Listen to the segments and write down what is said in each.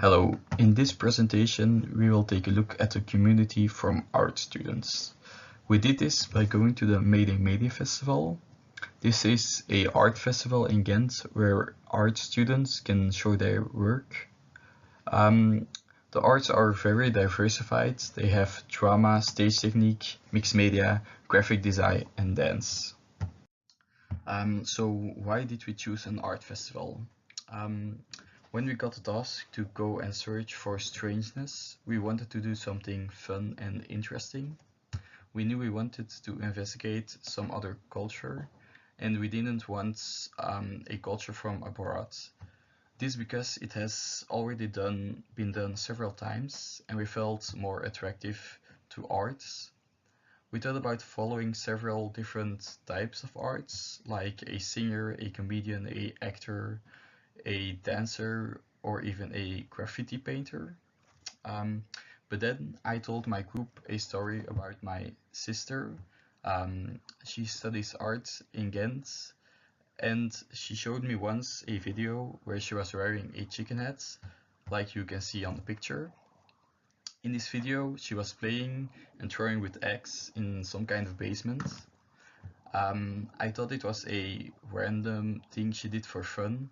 Hello, in this presentation we will take a look at the community from art students. We did this by going to the Mayday Festival. This is a art festival in Ghent where art students can show their work. The arts are very diversified. They have drama, stage technique, mixed media, graphic design and dance. So why did we choose an art festival? When we got the task to go and search for strangeness, we wanted to do something fun and interesting. We knew we wanted to investigate some other culture, and we didn't want a culture from abroad. This because it has already been done several times, and we felt more attractive to arts. We thought about following several different types of arts, like a singer, a comedian, a actor, a dancer, or even a graffiti painter. Um, but then I told my group a story about my sister. She studies art in Ghent, and she showed me once a video where she was wearing a chicken hat, like you can see on the picture. In this video, she was playing and throwing with eggs in some kind of basement. I thought it was a random thing she did for fun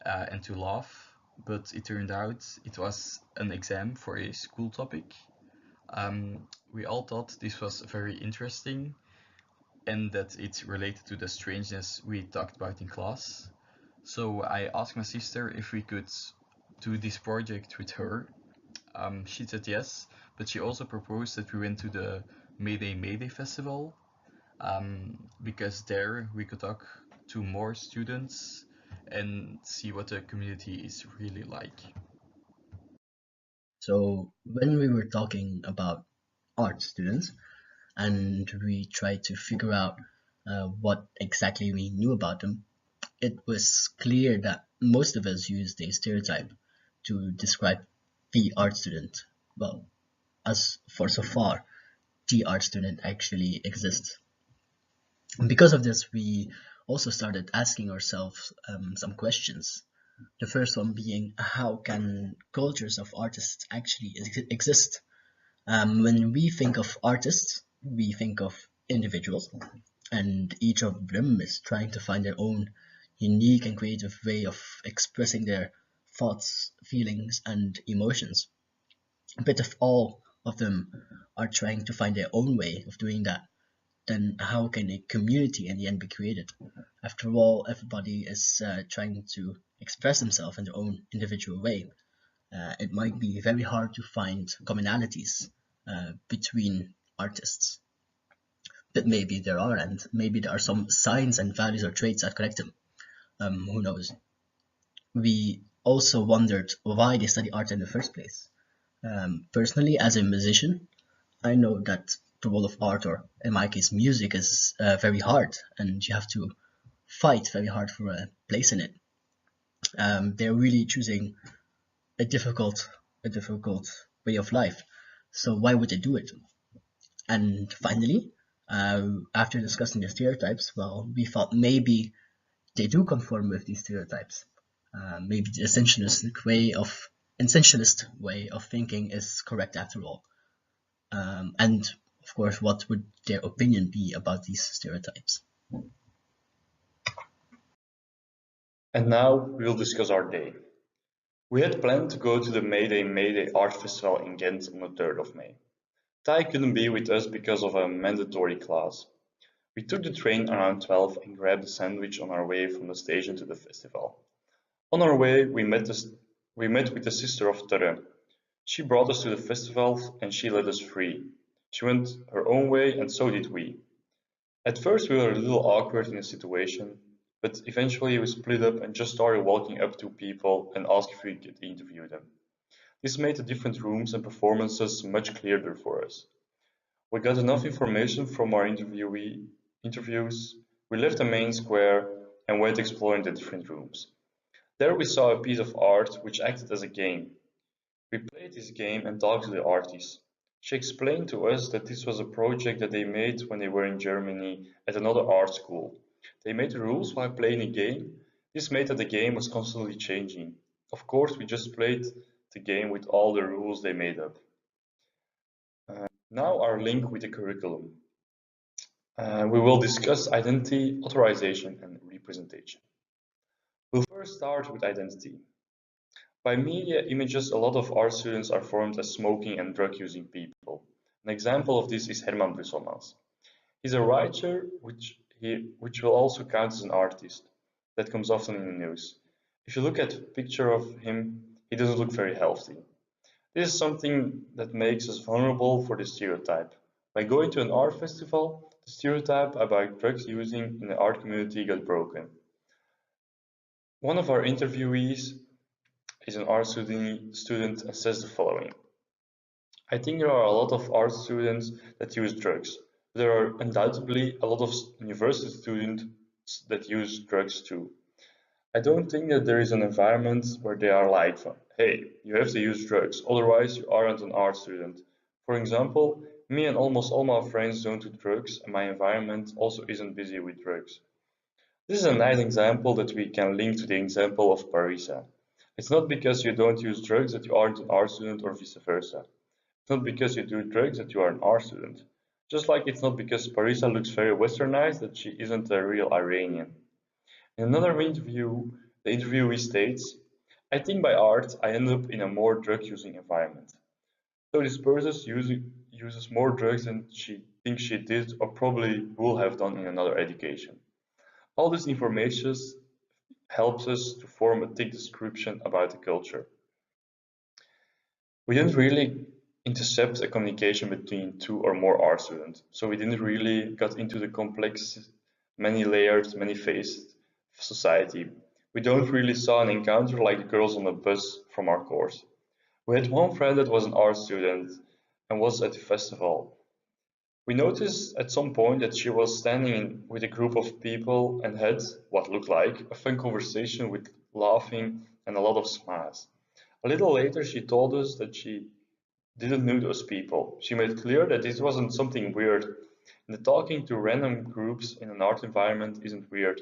and to laugh, but it turned out it was an exam for a school topic. We all thought this was very interesting and that it related to the strangeness we talked about in class. So I asked my sister if we could do this project with her. She said yes, but she also proposed that we went to the Mayday Festival because there we could talk to more students and see what the community is really like. So when we were talking about art students and we tried to figure out what exactly we knew about them, it was clear that most of us used a stereotype to describe the art student. Well, as for so far, the art student actually exists. And because of this, we also started asking ourselves some questions. The first one being, how can cultures of artists actually exist? When we think of artists, we think of individuals, and each of them is trying to find their own unique and creative way of expressing their thoughts, feelings, and emotions. But if all of them are trying to find their own way of doing that, then how can a community in the end be created? After all, everybody is trying to express themselves in their own individual way. It might be very hard to find commonalities between artists, but maybe there are, and maybe there are some signs and values or traits that connect them. Who knows? We also wondered why they study art in the first place. Personally, as a musician, I know that the role of art, or in my case, music, is very hard, and you have to fight very hard for a place in it. They're really choosing a difficult, a difficult way of life. So why would they do it? And finally, after discussing the stereotypes, well, we thought maybe they do conform with these stereotypes. Maybe the essentialist way of thinking is correct after all. And of course, what would their opinion be about these stereotypes? And now we will discuss our day. We had planned to go to the Mayday Art Festival in Ghent on the 3rd of May. Tai couldn't be with us because of a mandatory class. We took the train around 12 and grabbed a sandwich on our way from the station to the festival. On our way, we met with the sister of Terre. She brought us to the festival and she let us free. She went her own way and so did we. At first we were a little awkward in the situation, but eventually we split up and just started walking up to people and asked if we could interview them. This made the different rooms and performances much clearer for us. We got enough information from our interviews, we left the main square and went exploring the different rooms. There we saw a piece of art which acted as a game. We played this game and talked to the artist. She explained to us that this was a project that they made when they were in Germany at another art school. They made the rules while playing a game. This made that the game was constantly changing. Of course, we just played the game with all the rules they made up. Now our link with the curriculum. We will discuss identity, authorization, and representation. We'll first start with identity. By media images, a lot of art students are formed as smoking and drug-using people. An example of this is Herman Brusselmans. He's a writer, which will also count as an artist. That comes often in the news. If you look at a picture of him, he doesn't look very healthy. This is something that makes us vulnerable for the stereotype. By going to an art festival, the stereotype about drugs using in the art community got broken. One of our interviewees is an art student and says the following. I think there are a lot of art students that use drugs. There are undoubtedly a lot of university students that use drugs too. I don't think that there is an environment where they are like, hey, you have to use drugs, otherwise you aren't an art student. For example, me and almost all my friends don't do drugs, and my environment also isn't busy with drugs. This is a nice example that we can link to the example of Parisa. It's not because you don't use drugs that you aren't an art student or vice versa. It's not because you do drugs that you are an art student. Just like it's not because Parisa looks very westernized that she isn't a real Iranian. In another interview, the interviewee states, I think by art I end up in a more drug-using environment. So this person uses more drugs than she thinks she did or probably will have done in another education. All this information helps us to form a thick description about the culture. We didn't really intercept a communication between two or more art students, so we didn't really got into the complex, many layered, many faced society. We don't really saw an encounter like the girls on the bus from our course. We had one friend that was an art student and was at the festival. We noticed at some point that she was standing with a group of people and had what looked like a fun conversation with laughing and a lot of smiles. A little later, she told us that she didn't know those people. She made clear that this wasn't something weird, and that talking to random groups in an art environment isn't weird.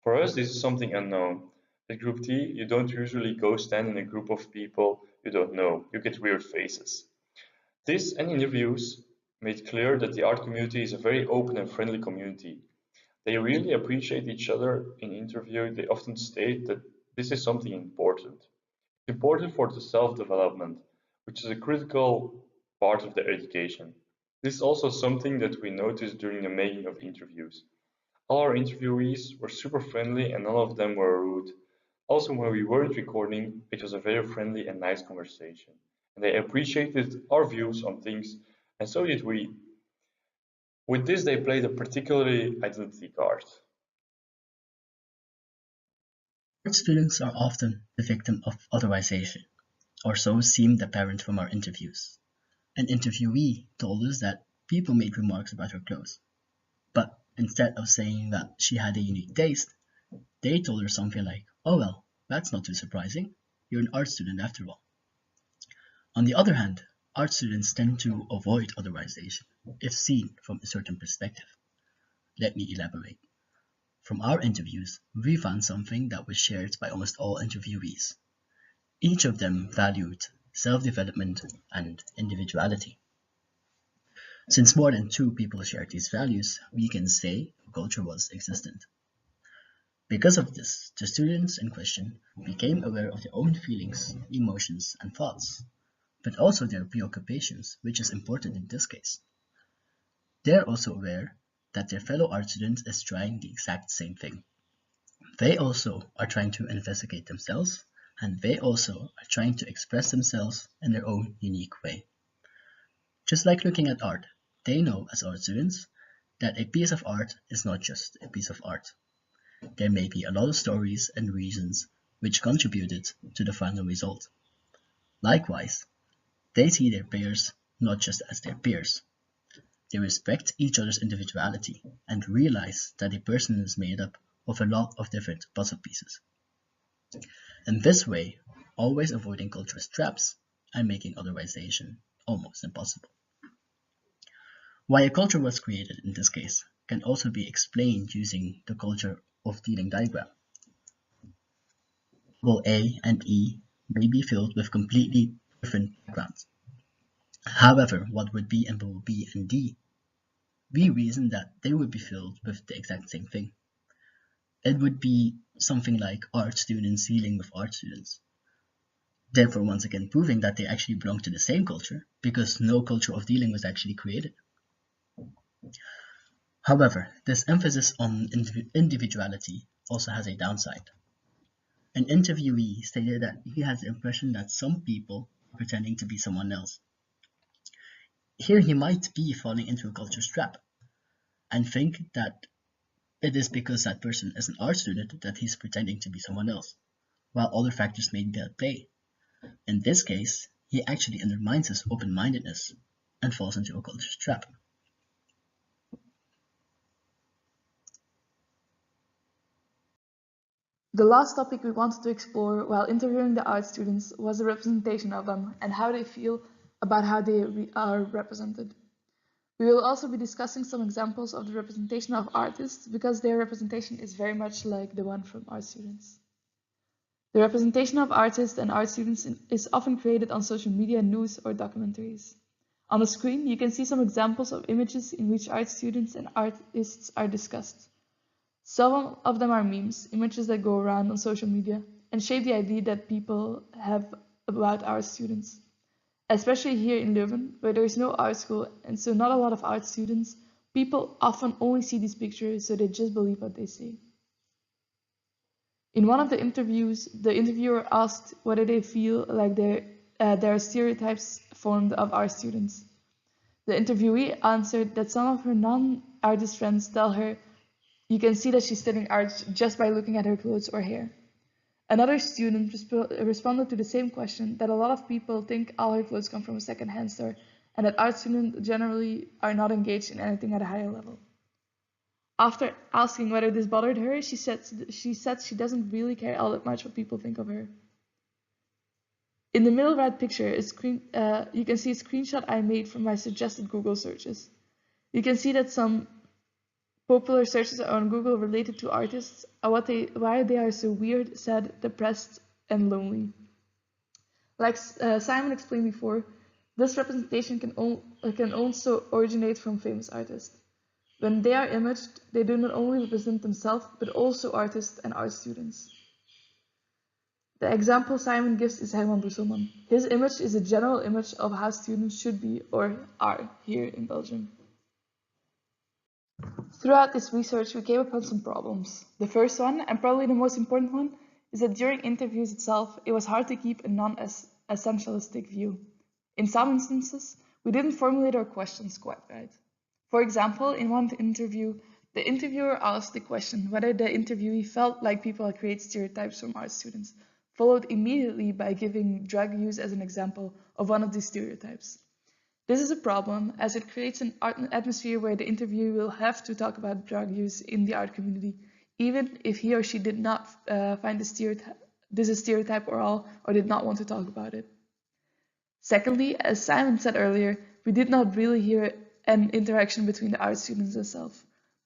For us, this is something unknown. At Group T, you don't usually go stand in a group of people you don't know. You get weird faces. This and interviews made clear that the art community is a very open and friendly community. They really appreciate each other. In interview, they often state that this is something important. It's important for the self-development, which is a critical part of their education. This is also something that we noticed during the making of interviews. All our interviewees were super friendly and none of them were rude. Also, when we weren't recording, it was a very friendly and nice conversation. And they appreciated our views on things, and so did we. With this, they played a particularly identity card. Art students are often the victim of authorization, or so seemed apparent from our interviews. An interviewee told us that people made remarks about her clothes, but instead of saying that she had a unique taste, they told her something like, oh well, that's not too surprising. You're an art student after all. On the other hand, art students tend to avoid authorization if seen from a certain perspective. Let me elaborate. From our interviews, we found something that was shared by almost all interviewees. Each of them valued self-development and individuality. Since more than two people shared these values, we can say a culture was existent. Because of this, the students in question became aware of their own feelings, emotions, and thoughts, but also their preoccupations, which is important in this case. They are also aware that their fellow art student is trying the exact same thing. They also are trying to investigate themselves, and they also are trying to express themselves in their own unique way. Just like looking at art, they know as art students that a piece of art is not just a piece of art. There may be a lot of stories and reasons which contributed to the final result. Likewise, they see their peers not just as their peers. They respect each other's individuality and realize that a person is made up of a lot of different puzzle pieces. In this way, always avoiding cultural traps and making authorization almost impossible. Why a culture was created in this case can also be explained using the culture of dealing diagram. Variable A and E may be filled with completely different backgrounds. However, what would be in bowl B and D, we reason that they would be filled with the exact same thing. It would be something like art students dealing with art students. Therefore, once again, proving that they actually belong to the same culture, because no culture of dealing was actually created. However, this emphasis on individuality also has a downside. An interviewee stated that he has the impression that some people are pretending to be someone else. Here he might be falling into a culture trap and think that it is because that person is an art student that he's pretending to be someone else, while other factors may be at play. In this case, he actually undermines his open-mindedness and falls into a culture trap. The last topic we wanted to explore while interviewing the art students was the representation of them and how they feel about how they are represented. We will also be discussing some examples of the representation of artists because their representation is very much like the one from art students. The representation of artists and art students is often created on social media, news, or documentaries. On the screen, you can see some examples of images in which art students and artists are discussed. Some of them are memes, images that go around on social media and shape the idea that people have about art students. Especially here in Leuven, where there is no art school and so not a lot of art students, people often only see these pictures so they just believe what they say. In one of the interviews, the interviewer asked whether they feel like there are stereotypes formed of art students. The interviewee answered that some of her non-artist friends tell her you can see that she's studying art just by looking at her clothes or hair. Another student responded to the same question that a lot of people think all her clothes come from a second-hand store and that art students generally are not engaged in anything at a higher level. After asking whether this bothered her, she said she doesn't really care all that much what people think of her. In the middle right picture, you can see a screenshot I made from my suggested Google searches. You can see that some popular searches on Google related to artists are why they are so weird, sad, depressed, and lonely. Like Simon explained before, this representation can also originate from famous artists. When they are imaged, they do not only represent themselves, but also artists and art students. The example Simon gives is Herman Brusselman. His image is a general image of how students should be or are here in Belgium. Throughout this research, we came upon some problems. The first one, and probably the most important one, is that during interviews itself, it was hard to keep a non-essentialistic view. In some instances, we didn't formulate our questions quite right. For example, in one interview, the interviewer asked the question whether the interviewee felt like people create stereotypes from art students, followed immediately by giving drug use as an example of one of these stereotypes. This is a problem as it creates an atmosphere where the interviewer will have to talk about drug use in the art community, even if he or she did not find this a stereotype or all, or did not want to talk about it. Secondly, as Simon said earlier, we did not really hear an interaction between the art students themselves,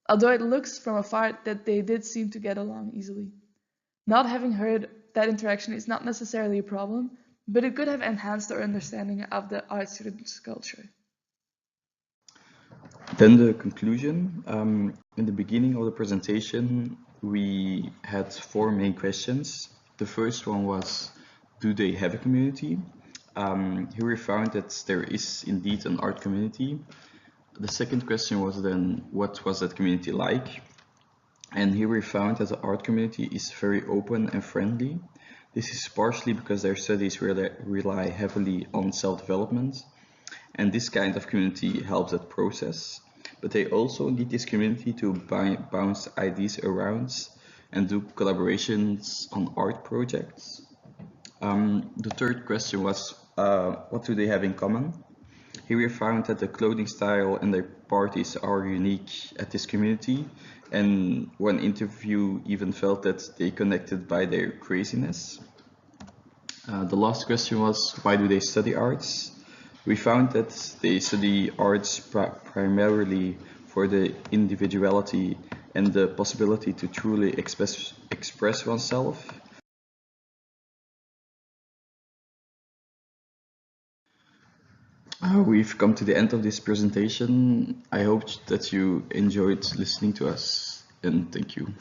although it looks from afar that they did seem to get along easily. Not having heard that interaction is not necessarily a problem, but it could have enhanced our understanding of the art student's culture. Then the conclusion. In the beginning of the presentation, we had four main questions. The first one was, do they have a community? Here we found that there is indeed an art community. The second question was then, what was that community like? And here we found that the art community is very open and friendly. This is partially because their studies rely heavily on self-development, and this kind of community helps that process. But they also need this community to bounce ideas around and do collaborations on art projects. The third question was, what do they have in common? Here we found that the clothing style and their parties are unique at this community, and one interview even felt that they connected by their craziness. The last question was, why do they study arts? We found that they study arts primarily for the individuality and the possibility to truly express oneself. We've come to the end of this presentation. I hope that you enjoyed listening to us, and thank you.